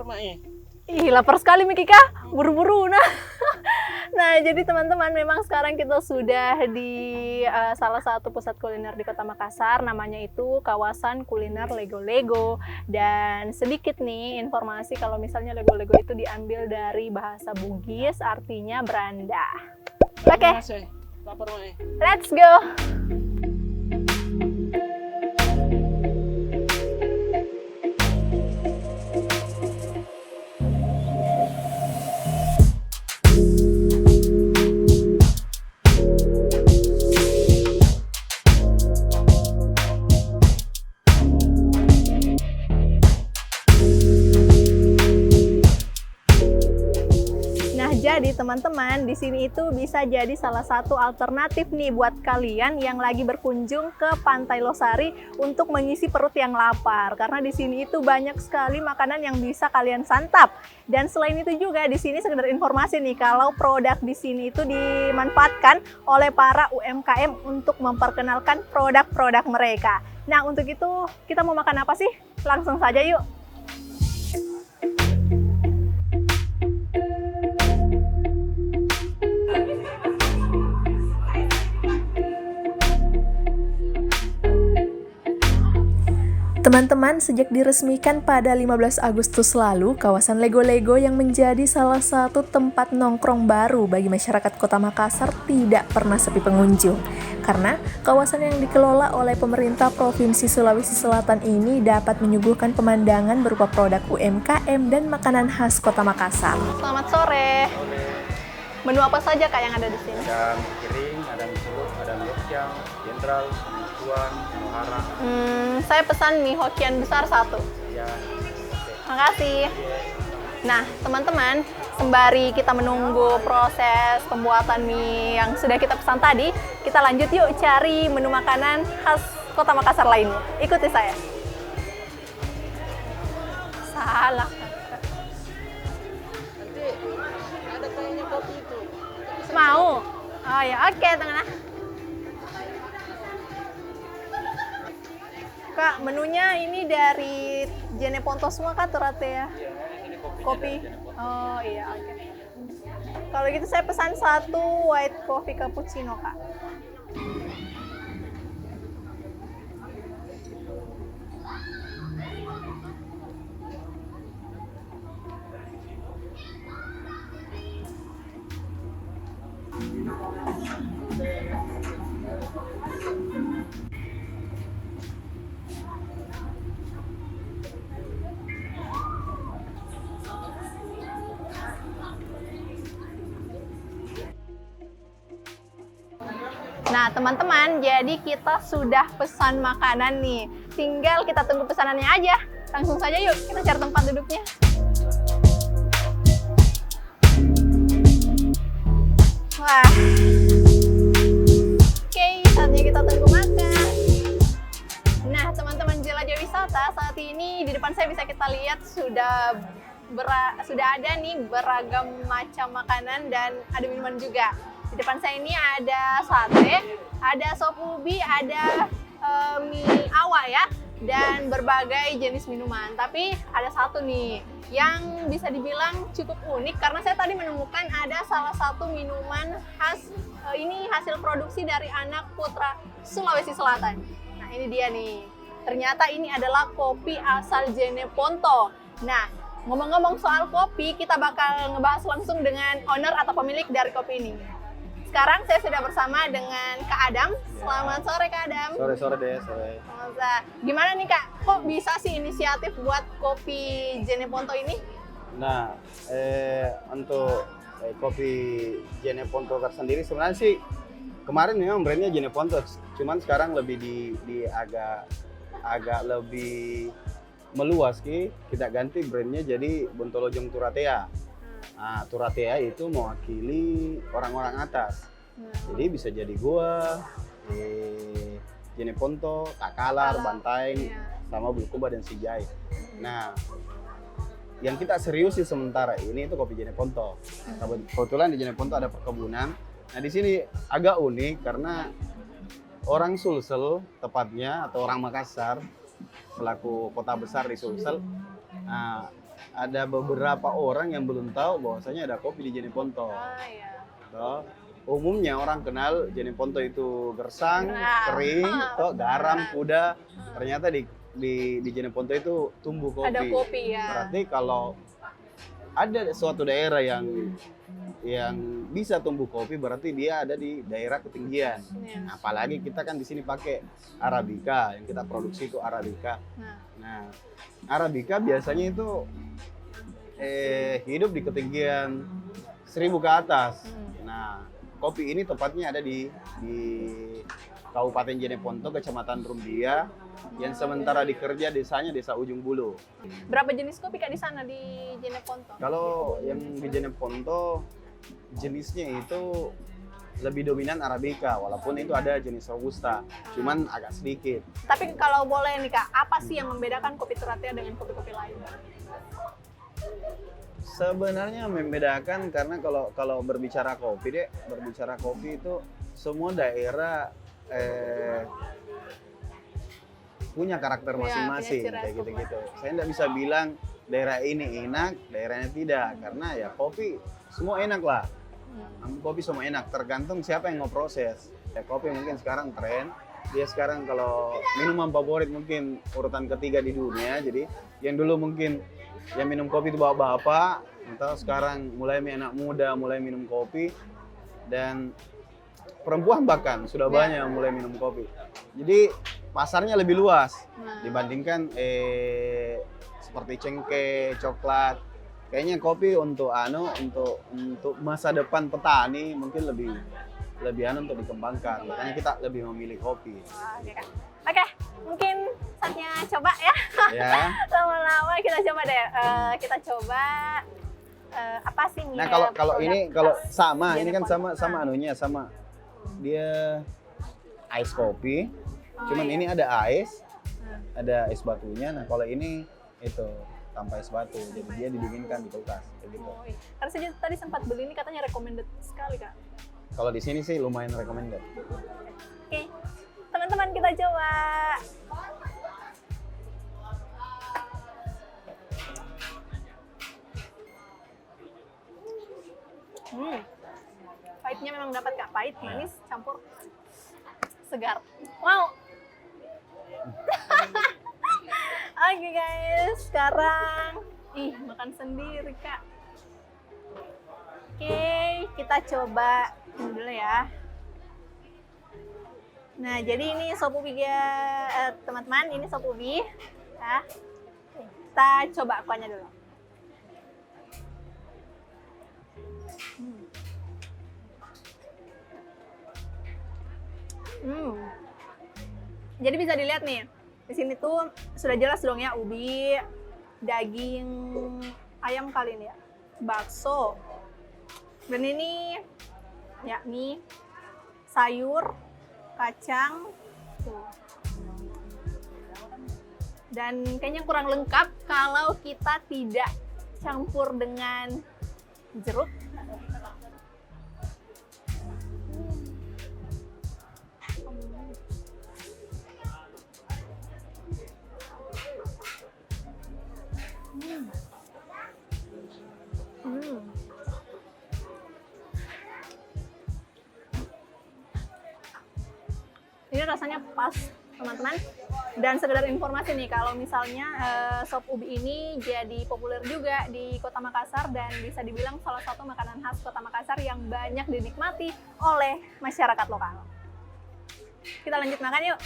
Mak. Ih, lapar sekali Miki Kak, buru-buru nah. Nah, jadi teman-teman memang sekarang kita sudah di salah satu pusat kuliner di Kota Makassar, namanya itu kawasan kuliner Lego-Lego. Dan sedikit nih informasi kalau misalnya Lego-Lego itu diambil dari bahasa Bugis, artinya beranda. Oke, Lapar Mak. let's go. Jadi teman-teman, di sini itu bisa jadi salah satu alternatif nih buat kalian yang lagi berkunjung ke Pantai Losari untuk mengisi perut yang lapar. Karena di sini itu banyak sekali makanan yang bisa kalian santap. Dan selain itu juga di sini sekedar informasi nih, kalau produk di sini itu dimanfaatkan oleh para UMKM untuk memperkenalkan produk-produk mereka. Nah, untuk itu kita mau makan apa sih? Langsung saja yuk. Teman-teman, sejak diresmikan pada 15 Agustus lalu, kawasan Lego-Lego yang menjadi salah satu tempat nongkrong baru bagi masyarakat Kota Makassar tidak pernah sepi pengunjung. Karena kawasan yang dikelola oleh pemerintah Provinsi Sulawesi Selatan ini dapat menyuguhkan pemandangan berupa produk UMKM dan makanan khas Kota Makassar. Selamat sore. Menu apa saja Kak yang ada di sini? Ada mie kering, ada mie celup, ada mie Hokian, jenderal, mie tuan, mie hara. Saya pesan mie Hokian besar 1. Ya. Makasih. Nah, teman-teman, sembari kita menunggu proses pembuatan mie yang sudah kita pesan tadi, kita lanjut yuk cari menu makanan khas Kota Makassar lainnya. Ikuti saya. Salah. Nanti ada kayaknya kopi itu. Mau? Oh ya, oke teman-teman. Kak, menunya ini dari Jeneponto semua Kak, Turate ya? Ini Kopi? Oh iya, oke. Kalau gitu saya pesan 1 white coffee cappuccino Kak. Nah teman-teman, jadi kita sudah pesan makanan nih. Tinggal kita tunggu pesanannya aja. Langsung saja yuk, kita cari tempat duduknya. Wah. Oke, saatnya kita tunggu makan. Nah teman-teman jelajah wisata, saat ini di depan saya bisa kita lihat sudah ada nih beragam macam makanan dan ada minuman juga. Di depan saya ini ada sate, ada sop ubi, ada mie awak ya, dan berbagai jenis minuman. Tapi ada satu nih yang bisa dibilang cukup unik karena saya tadi menemukan ada salah satu minuman khas, ini hasil produksi dari anak putra Sulawesi Selatan. Nah ini dia nih, ternyata ini adalah kopi asal Jeneponto. Nah ngomong-ngomong soal kopi, kita bakal ngebahas langsung dengan owner atau pemilik dari kopi ini. Sekarang saya sudah bersama dengan Kak Adam. Selamat sore Kak Adam. Sore deh, sore. Gimana nih Kak, kok bisa sih inisiatif buat kopi Jeneponto ini? Nah, untuk kopi Jeneponto sendiri sebenarnya sih kemarin memang brandnya Jeneponto, cuman sekarang lebih di agak lebih meluas kita ganti brandnya jadi Bontolojong Turatea. Nah, Turatea itu mewakili orang-orang atas. Jadi bisa jadi gua, Jeneponto, Takalar, Bantaeng, sama Bulukuba dan Sijai. Nah, yang kita seriusin sementara ini itu kopi Jeneponto. Kebetulan di Jeneponto ada perkebunan. Nah, di sini agak unik karena orang Sulsel tepatnya atau orang Makassar selaku kota besar di Sulsel, ada beberapa orang yang belum tahu bahwasanya ada kopi di Jeneponto. Iya. Toh, umumnya orang kenal Jeneponto itu gersang, Nah. kering, toh garam, kuda. Ternyata di Jeneponto itu tumbuh kopi. Ada kopi ya. Berarti kalau ada suatu daerah yang bisa tumbuh kopi, berarti dia ada di daerah ketinggian. Iya. Apalagi kita kan di sini pakai Arabica, yang kita produksi itu Arabica. Nah, Arabica biasanya itu hidup di ketinggian 1000 ke atas. Nah, kopi ini tepatnya ada di Kabupaten Jeneponto, Kecamatan Rumbia, yang sementara dikerja desanya Desa Ujung Bulu. Berapa jenis kopi Kak di sana di Jeneponto? Kalau yang di Jeneponto jenisnya itu lebih dominan Arabica, walaupun itu ada jenis Robusta, cuman agak sedikit. Tapi kalau boleh nih Kak, apa sih yang membedakan kopi Teratea dengan kopi-kopi lain? Sebenarnya membedakan karena kalau berbicara kopi itu semua daerah punya karakter Iya, masing-masing punya ciri khas kayak gitu-gitu. Saya nggak bisa bilang daerah ini enak, daerahnya tidak, karena ya kopi semua enak lah. Kopi semua enak, tergantung siapa yang mau proses. Ya, kopi mungkin sekarang tren, dia sekarang kalau minuman favorit mungkin urutan ketiga di dunia. Jadi yang dulu mungkin yang minum kopi itu bapak-bapak, atau sekarang mulai anak muda mulai minum kopi, dan perempuan bahkan sudah banyak yang mulai minum kopi. Jadi pasarnya lebih luas dibandingkan seperti cengkeh, coklat. Kayaknya kopi untuk masa depan petani mungkin lebih untuk dikembangkan. Makanya kita lebih memilih kopi. Oke Kak. Oke, mungkin saatnya coba ya. Ya. Lama-lama kita coba deh. Kita coba apa sih nih? Nah, kalau ini sama, ini kan sama anunya, sama. Dia ice kopi. Cuman ini ada ice, ada es batunya. Nah, kalau ini itu tanpa es batu, jadi dia didinginkan di kulkas kayak gitu. Karena saya tadi sempat beli ini katanya recommended sekali Kak. Kalau di sini sih lumayan recommended. Oke, teman-teman kita coba. Pahitnya memang dapat Kak, pahit, manis, campur segar. Wow. Oke guys, sekarang makan sendiri Kak. Oke, kita coba ini dulu ya. Nah, jadi ini sop ubi ya, teman-teman, ini sop ubi. Ya. Kita coba kuahnya dulu. Jadi bisa dilihat nih, di sini tuh sudah jelas dong ya, ubi, daging ayam kali ini ya, bakso, dan ini yakni sayur, kacang, tuh. Dan kayaknya kurang lengkap kalau kita tidak campur dengan jeruk. Ini rasanya pas teman-teman. Dan sekedar informasi nih, kalau misalnya sop ubi ini jadi populer juga di Kota Makassar dan bisa dibilang salah satu makanan khas Kota Makassar yang banyak dinikmati oleh masyarakat lokal. Kita lanjut makan yuk.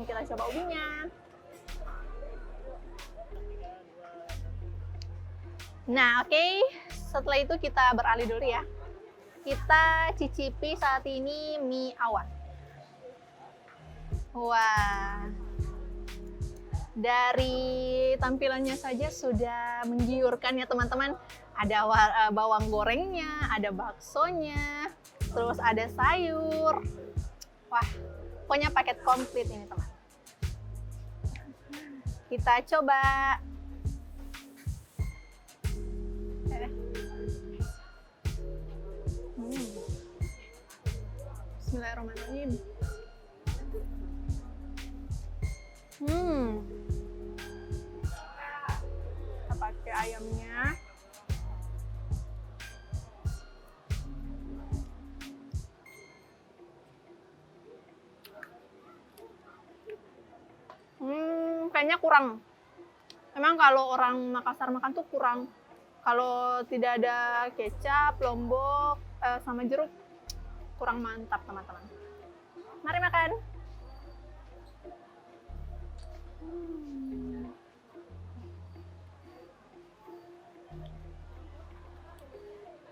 Kita coba ubinya. Nah, oke. Setelah itu kita beralih dulu ya. Kita cicipi saat ini mie awar. Wah, dari tampilannya saja sudah menggiurkan ya teman-teman. Ada bawang gorengnya, ada baksonya, terus ada sayur. Wah, pokoknya paket komplit ini teman. Kita coba. Bismillahirrahmanirrahim. pakai ayamnya. Kayaknya kurang. Emang kalau orang Makassar makan tuh kurang. Kalau tidak ada kecap, lombok, sama jeruk, kurang mantap teman-teman. Mari makan.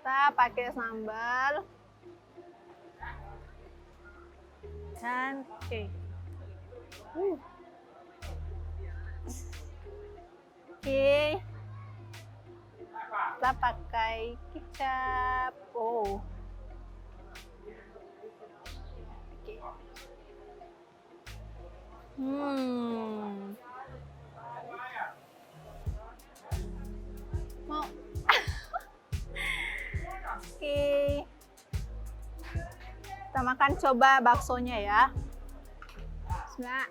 Kita pakai sambal. Dan oke. Oke. Kita pakai kecap. Oh. Oke. Mau. Oke. Kita makan, coba baksonya ya. Bismillah.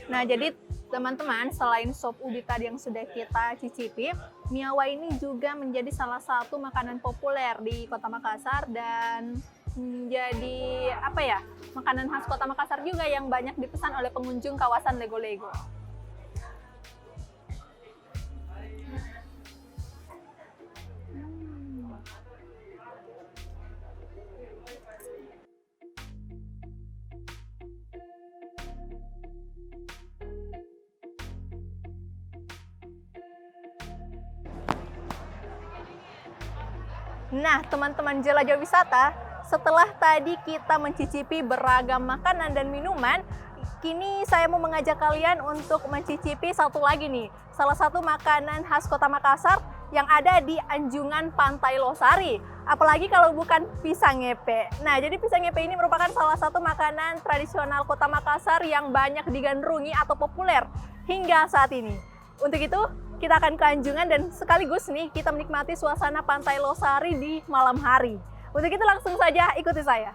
Nah, jadi teman-teman, selain sop ubi tadi yang sudah kita cicipi, miawa ini juga menjadi salah satu makanan populer di Kota Makassar dan menjadi makanan khas Kota Makassar juga yang banyak dipesan oleh pengunjung kawasan Lego-Lego. Nah, teman-teman jelajah wisata, setelah tadi kita mencicipi beragam makanan dan minuman, kini saya mau mengajak kalian untuk mencicipi satu lagi nih, salah satu makanan khas Kota Makassar yang ada di anjungan Pantai Losari. Apalagi kalau bukan pisang ngepe. Nah, jadi pisang ngepe ini merupakan salah satu makanan tradisional Kota Makassar yang banyak digandrungi atau populer hingga saat ini. Untuk itu, kita akan ke Anjungan dan sekaligus nih kita menikmati suasana Pantai Losari di malam hari. Untuk itu langsung saja ikuti saya.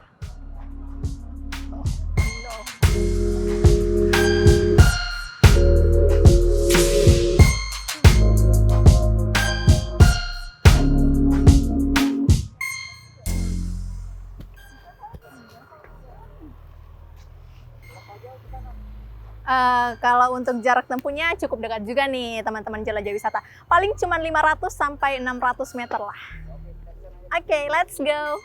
Kalau untuk jarak tempuhnya cukup dekat juga nih teman-teman jelajah wisata. Paling cuma 500 sampai 600 meter lah. Oke, let's go.